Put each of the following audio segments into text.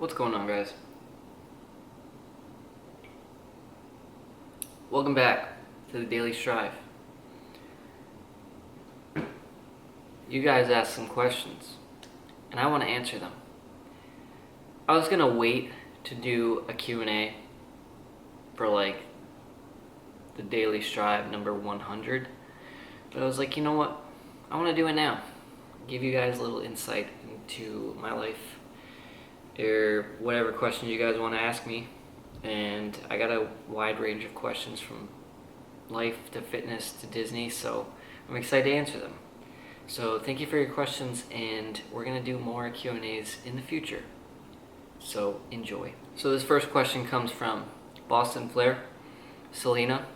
What's going on, guys? Welcome back to the Daily Strive. You guys asked some questions, and I want to answer them. I was gonna wait to do a Q&A for the Daily Strive number 100, but I was like, you know what? I want to do it now. Give you guys a little insight into my life, or whatever questions you guys want to ask me. And I got a wide range of questions from life to fitness to Disney, so I'm excited to answer them. So thank you for your questions, and we're going to do more Q&As in the future. So enjoy. So this first question comes from Boston Flair, Selena.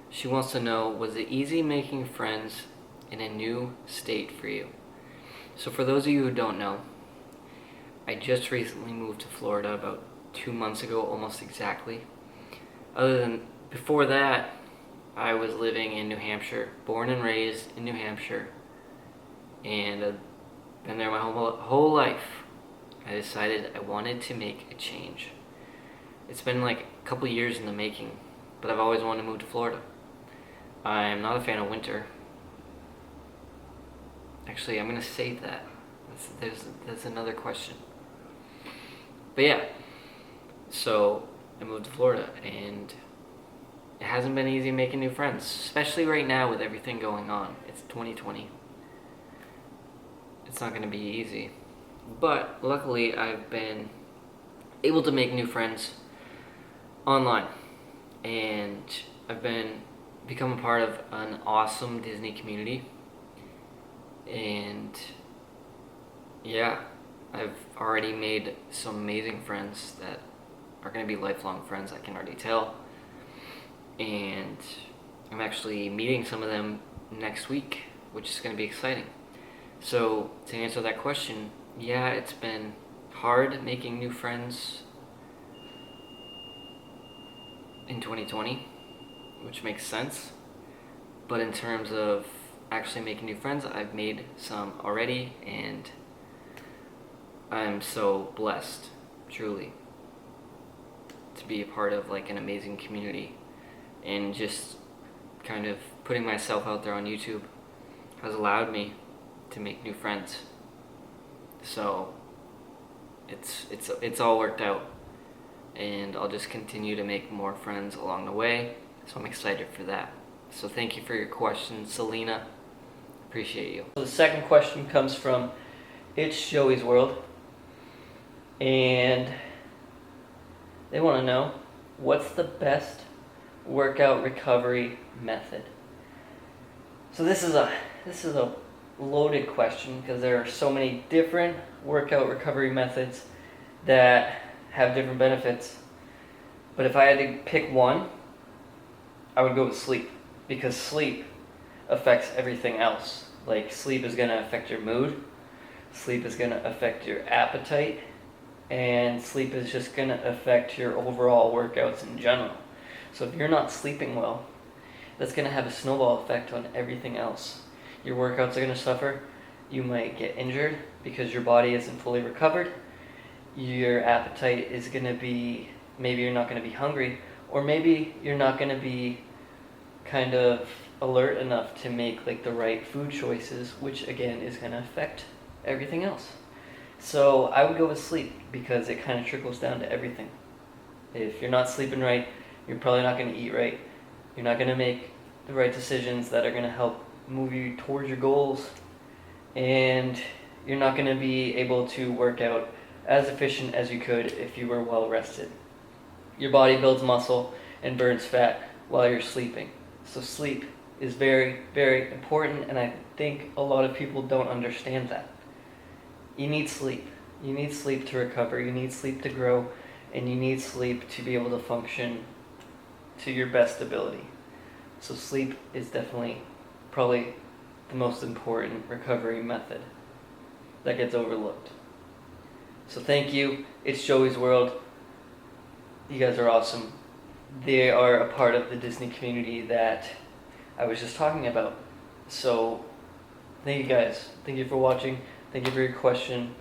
She wants to know, was it easy making friends in a new state for you? So for those of you who don't know, I just recently moved to Florida about 2 months ago, almost exactly. Other than before that, I was living in New Hampshire, born and raised in New Hampshire, and I've been there my whole life. I decided I wanted to make a change. It's been like a couple years in the making, but I've always wanted to move to Florida. I'm not a fan of winter. Actually, I'm gonna save that. There's another question. But yeah. So I moved to Florida, and it hasn't been easy making new friends, especially right now with everything going on. It's 2020. It's not going to be easy. But luckily, I've been able to make new friends online, and I've become a part of an awesome Disney community. And yeah, I've already made some amazing friends that are going to be lifelong friends, I can already tell. And I'm actually meeting some of them next week, which is going to be exciting. So to answer that question, yeah, it's been hard making new friends in 2020, which makes sense. But in terms of actually making new friends, I've made some already, and I'm so blessed, truly, to be a part of an amazing community. And just kind of putting myself out there on YouTube has allowed me to make new friends. So it's all worked out, and I'll just continue to make more friends along the way. So I'm excited for that. So thank you for your question, Selena. Appreciate you. So the second question comes from It's Joey's World, and they want to know, what's the best workout recovery method? So this is a loaded question, because there are so many different workout recovery methods that have different benefits. But if I had to pick one, I would go with sleep, because sleep affects everything else. Like, sleep is going to affect your mood, sleep is going to affect your appetite, and sleep is just going to affect your overall workouts in general. So if you're not sleeping well, that's going to have a snowball effect on everything else. Your workouts are going to suffer. You might get injured because your body isn't fully recovered. Your appetite is going to be, maybe you're not going to be hungry, or maybe you're not going to be kind of alert enough to make the right food choices, which again is going to affect everything else. So I would go with sleep, because it kind of trickles down to everything. If you're not sleeping right, you're probably not going to eat right. You're not going to make the right decisions that are going to help move you towards your goals. And you're not going to be able to work out as efficient as you could if you were well rested. Your body builds muscle and burns fat while you're sleeping. So sleep is very, very important, and I think a lot of people don't understand that. You need sleep. You need sleep to recover. You need sleep to grow. And you need sleep to be able to function to your best ability. So sleep is definitely probably the most important recovery method that gets overlooked. So thank you. It's Joey's World. You guys are awesome. They are a part of the Disney community that I was just talking about. So thank you guys. Thank you for watching. Thank you for your question.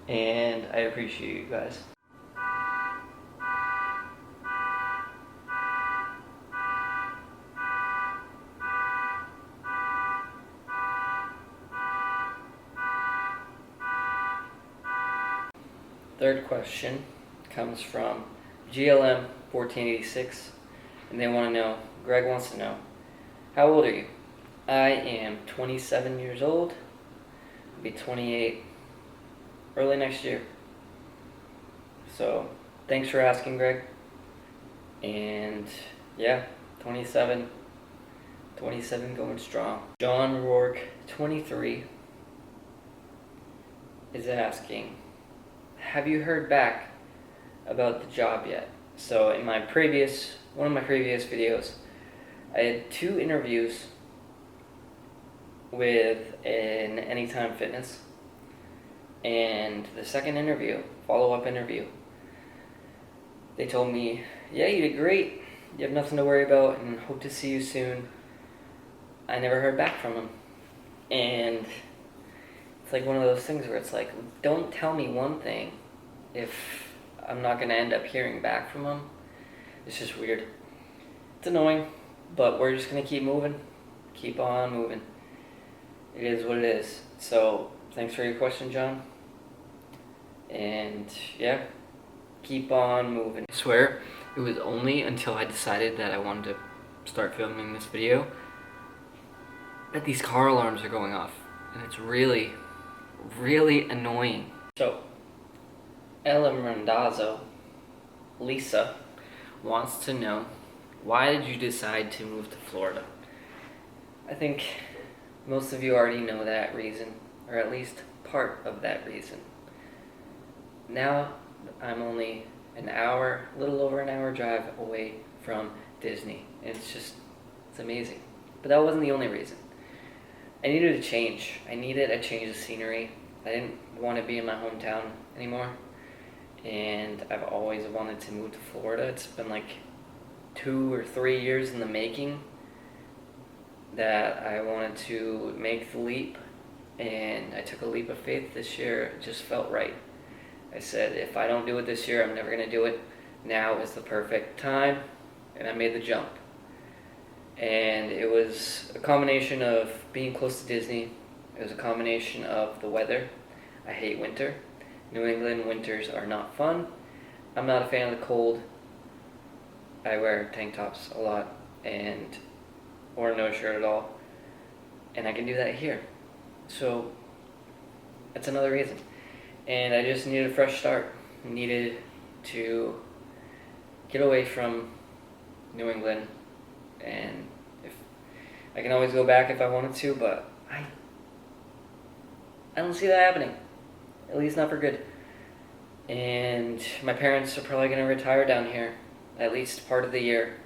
and I appreciate you guys. Third question comes from GLM 1486, and they want to know, Greg wants to know, how old are you? I am 27 years old. I'll be 28 early next year. So, thanks for asking, Greg. And yeah, 27 going strong. John Rourke, 23, is asking, have you heard back about the job yet? So in one of my previous videos, I had 2 interviews with an Anytime Fitness, and the second interview, follow-up interview, they told me, yeah, you did great, you have nothing to worry about, and hope to see you soon. I never heard back from them, and it's like one of those things where it's like, don't tell me one thing if I'm not going to end up hearing back from them. It's just weird. It's annoying, but we're just going to keep moving. Keep on moving. It is what it is. So, thanks for your question, John. And, yeah, keep on moving. I swear, it was only until I decided that I wanted to start filming this video that these car alarms are going off. And it's really, really annoying. So, Ella Randazzo, Lisa, wants to know, why did you decide to move to Florida? I think most of you already know that reason, or at least part of that reason. Now, I'm only a little over an hour drive away from Disney, and it's amazing. But that wasn't the only reason. I needed a change. I needed a change of scenery. I didn't want to be in my hometown anymore, and I've always wanted to move to Florida. It's been like 2 or 3 years in the making that I wanted to make the leap, and I took a leap of faith this year. It just felt right. I said, if I don't do it this year, I'm never going to do it. Now is the perfect time, and I made the jump. And it was a combination of being close to Disney. It was a combination of the weather. I hate winter. New England winters are not fun. I'm not a fan of the cold. I wear tank tops a lot, or no shirt at all, and I can do that here. So that's another reason. And I just needed a fresh start. I needed to get away from New England, and if I can always go back if I wanted to, but I don't see that happening. At least not for good. And my parents are probably going to retire down here at least part of the year,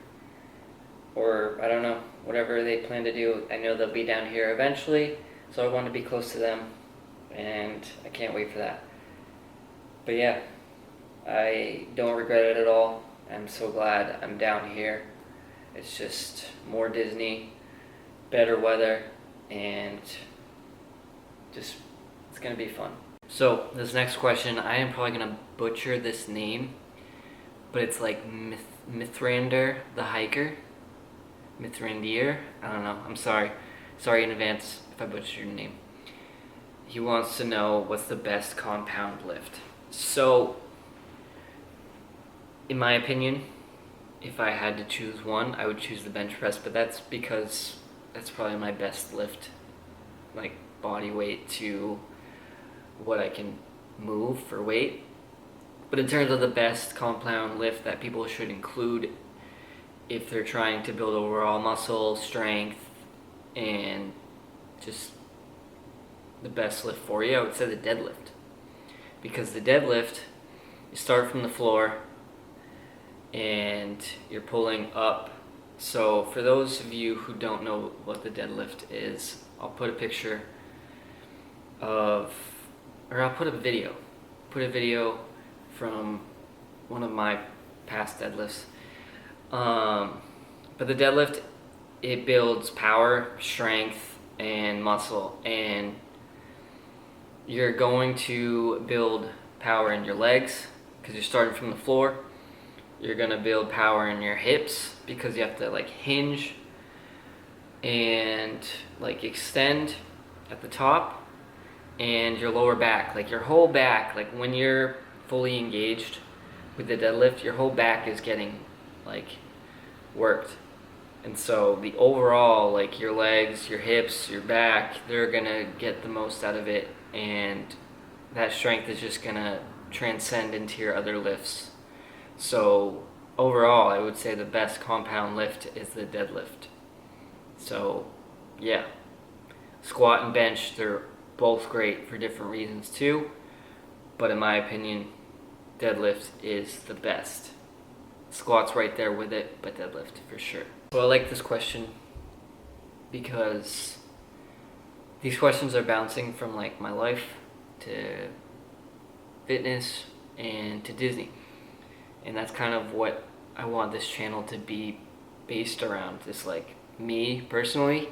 or I don't know, whatever they plan to do. I know they'll be down here eventually, so I want to be close to them, and I can't wait for that. But yeah, I don't regret it at all. I'm so glad I'm down here. It's just more Disney, better weather, and just, it's going to be fun. So, this next question, I am probably going to butcher this name, but it's like Mithrander the Hiker. Mithrandir? I don't know. I'm sorry. Sorry in advance if I butchered your name. He wants to know what's the best compound lift. So, in my opinion, if I had to choose one, I would choose the bench press, but that's because that's probably my best lift, like body weight to what I can move for weight. But in terms of the best compound lift that people should include if they're trying to build overall muscle, strength, and just the best lift for you, I would say the deadlift. Because the deadlift, you start from the floor and you're pulling up. So for those of you who don't know what the deadlift is, I'll put a picture of, or I'll put a video from one of my past deadlifts. But the deadlift, it builds power, strength, and muscle, and You're going to build power in your legs because you're starting from the floor. You're gonna build power in your hips because you have to like hinge and like extend at the top, and your lower back, like your whole back, like when you're fully engaged with the deadlift, your whole back is getting like worked. And so the overall, like your legs, your hips, your back, they're gonna get the most out of it, and that strength is just gonna transcend into your other lifts. So overall, I would say the best compound lift is the deadlift. So yeah, squat and bench, they're both great for different reasons too, but in my opinion, deadlift is the best. Squat's right there with it, but deadlift for sure. Well, I like this question because these questions are bouncing from like my life to fitness and to Disney. And that's kind of what I want this channel to be based around. Just like me personally,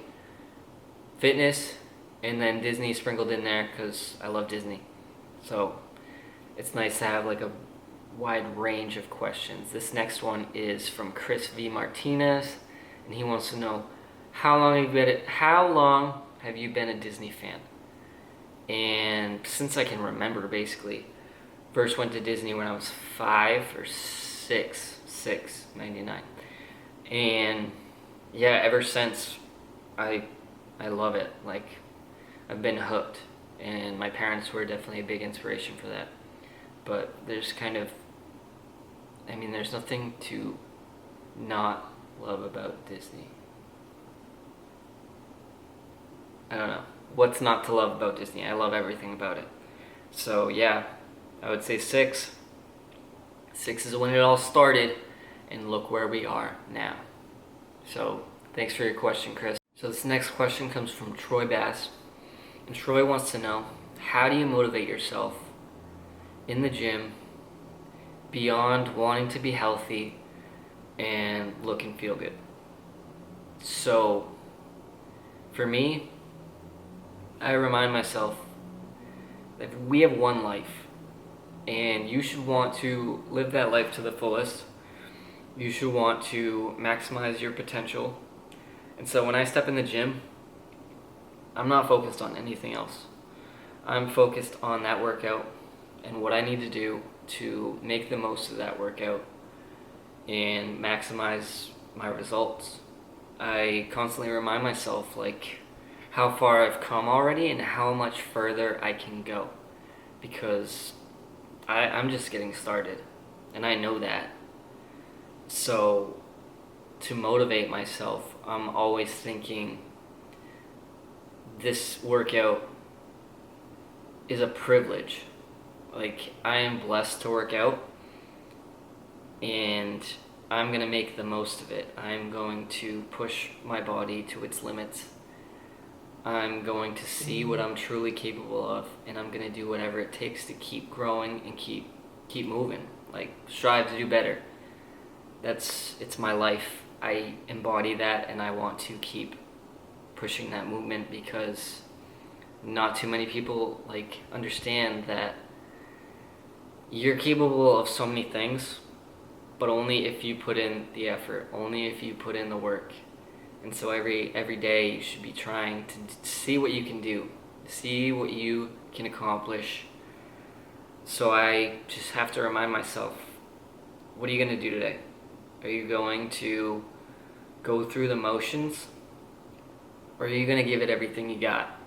fitness, and then Disney sprinkled in there because I love Disney. So it's nice to have like a wide range of questions. This next one is from Chris V. Martinez, and he wants to know, how long have you been a Disney fan? And since I can remember, basically, first went to Disney when I was 5 or 6, 99. And yeah, ever since, I love it. Like, I've been hooked, and my parents were definitely a big inspiration for that. But there's there's nothing to not love about Disney. I don't know. What's not to love about Disney? I love everything about it. So yeah, I would say 6. 6 is when it all started, and look where we are now. So thanks for your question, Chris. So this next question comes from Troy Bass. And Troy wants to know, how do you motivate yourself in the gym beyond wanting to be healthy and look and feel good? So for me, I remind myself that we have one life, and you should want to live that life to the fullest. You should want to maximize your potential. And so when I step in the gym, I'm not focused on anything else. I'm focused on that workout and what I need to do to make the most of that workout and maximize my results. I constantly remind myself like how far I've come already and how much further I can go, because I'm just getting started, and I know that. So to motivate myself, I'm always thinking this workout is a privilege. Like, I am blessed to work out, and I'm gonna make the most of it. I'm going to push my body to its limits. I'm going to see what I'm truly capable of, and I'm gonna do whatever it takes to keep growing and keep moving. Like, strive to do better. It's my life. I embody that, and I want to keep pushing that movement, because not too many people like understand that you're capable of so many things, but only if you put in the effort, only if you put in the work. And so every day you should be trying to see what you can do, see what you can accomplish. So I just have to remind myself, what are you going to do today? Are you going to go through the motions, or are you going to give it everything you got?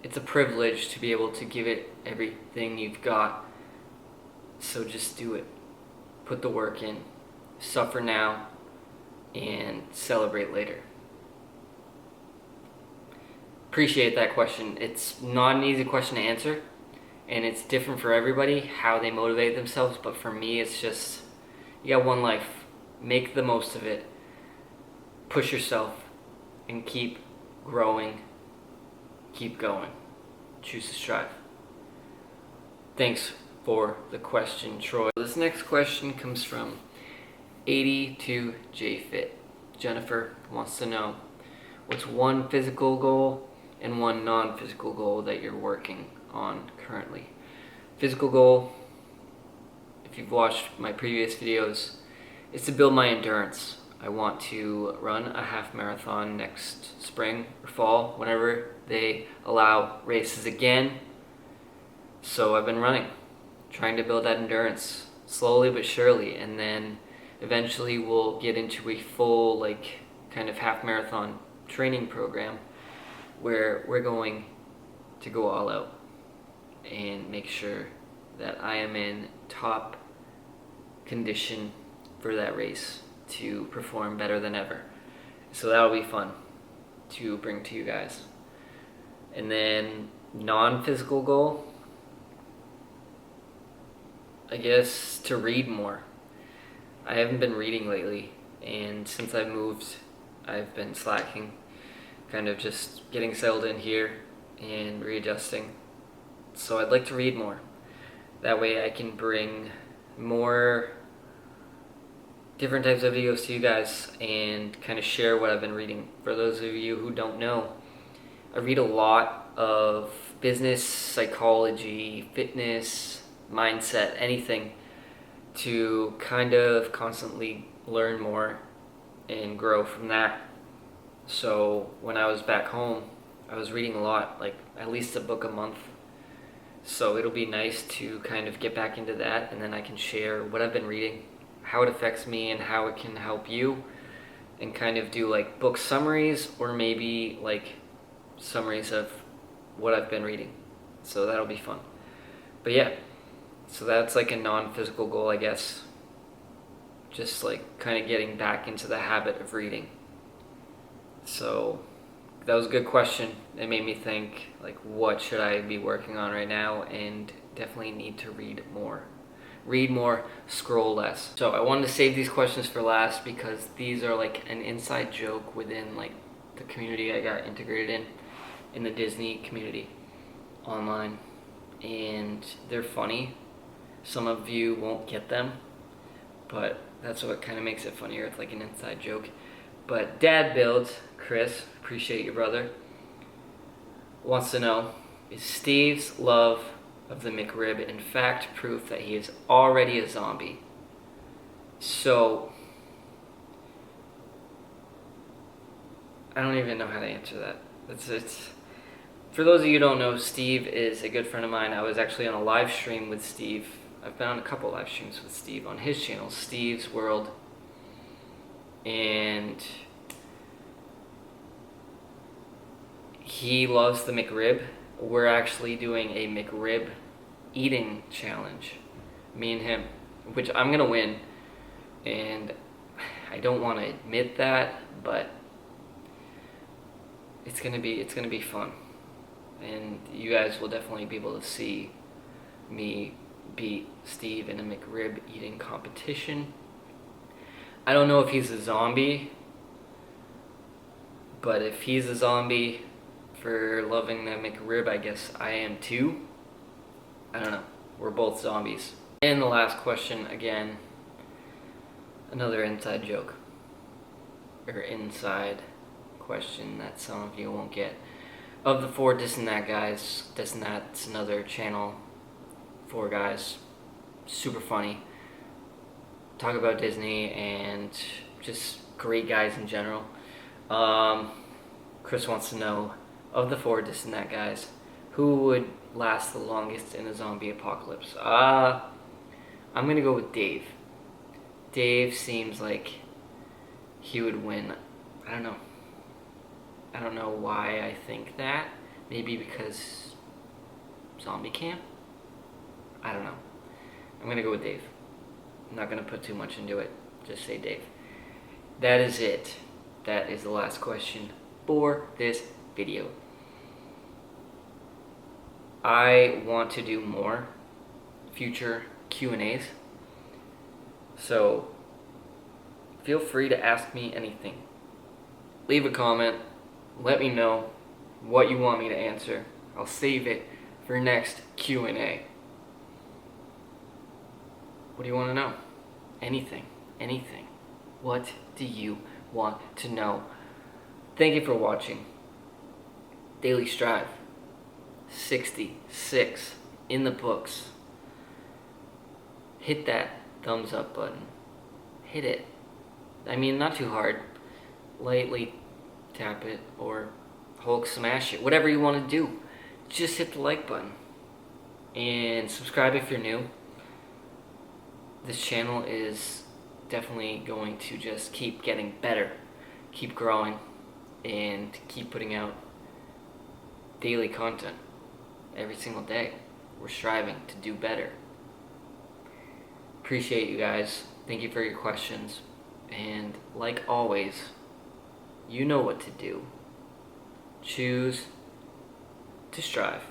It's a privilege to be able to give it everything you've got. So just do it. Put the work in. Suffer now and celebrate later. Appreciate that question. It's not an easy question to answer, and it's different for everybody how they motivate themselves, but for me it's just, you got one life. Make the most of it. Push yourself and keep growing. Keep going. Choose to strive. Thanks for the question, Troy. This next question comes from 82JFit. Jennifer wants to know, what's one physical goal and one non-physical goal that you're working on currently. Physical goal, if you've watched my previous videos, is to build my endurance. I want to run a half marathon next spring or fall, whenever they allow races again. So I've been running, trying to build that endurance slowly but surely, and then eventually we'll get into a full kind of half marathon training program where we're going to go all out and make sure that I am in top condition for that race to perform better than ever. So that'll be fun to bring to you guys. And then non-physical goal, I guess to read more. I haven't been reading lately, and since I've moved, I've been slacking, kind of just getting settled in here and readjusting. So I'd like to read more. That way I can bring more different types of videos to you guys and kind of share what I've been reading. For those of you who don't know, I read a lot of business, psychology, fitness, mindset, anything, to kind of constantly learn more and grow from that. So when I was back home, I was reading a lot, like at least a book a month. So it'll be nice to kind of get back into that, and then I can share what I've been reading, how it affects me, and how it can help you, and kind of do like book summaries, or maybe like summaries of what I've been reading. So that'll be fun. But yeah, so that's like a non-physical goal, I guess. Just like kind of getting back into the habit of reading. So that was a good question. It made me think, like, what should I be working on right now? And definitely need to read more. Read more, scroll less. So I wanted to save these questions for last because these are like an inside joke within like the community I got integrated in the Disney community online. And they're funny. Some of you won't get them, but that's what kind of makes it funnier. It's like an inside joke. But Dad Builds, Chris, appreciate you, brother, wants to know, is Steve's love of the McRib in fact proof that he is already a zombie? So I don't even know how to answer that. It's for those of you who don't know, Steve is a good friend of mine. I was actually on a live stream with Steve. I've been on a couple live streams with Steve on his channel, Steve's World. And he loves the McRib. We're actually doing a McRib eating challenge, me and him, which I'm gonna win. And I don't want to admit that, but it's gonna be fun. And you guys will definitely be able to see me beat Steve in a McRib eating competition. I don't know if he's a zombie, but if he's a zombie for loving the McRib, I guess I am too. I don't know. We're both zombies. And the last question, again, another inside joke, or inside question that some of you won't get. Of the 4 This and That guys, This and That's another channel, 4 guys, super funny, talk about Disney and just great guys in general. Chris wants to know, of the 4 This and That guys, who would last the longest in a zombie apocalypse? I'm gonna go with Dave. Dave seems like he would win. I don't know why I think that. Maybe because zombie camp? I don't know. I'm gonna go with Dave. I'm not gonna put too much into it. Just say Dave. That is it. That is the last question for this video. I want to do more future Q&As. So feel free to ask me anything. Leave a comment. Let me know what you want me to answer. I'll save it for next Q&A. What do you want to know? Anything. Anything. What do you want to know? Thank you for watching. Daily Strive. 66 in the books. Hit that thumbs up button. Hit it. I mean, not too hard. Lightly tap it or Hulk smash it. Whatever you want to do. Just hit the like button. And subscribe if you're new. This channel is definitely going to just keep getting better, keep growing, and keep putting out daily content every single day. We're striving to do better. Appreciate you guys. Thank you for your questions. And like always, you know what to do. Choose to strive.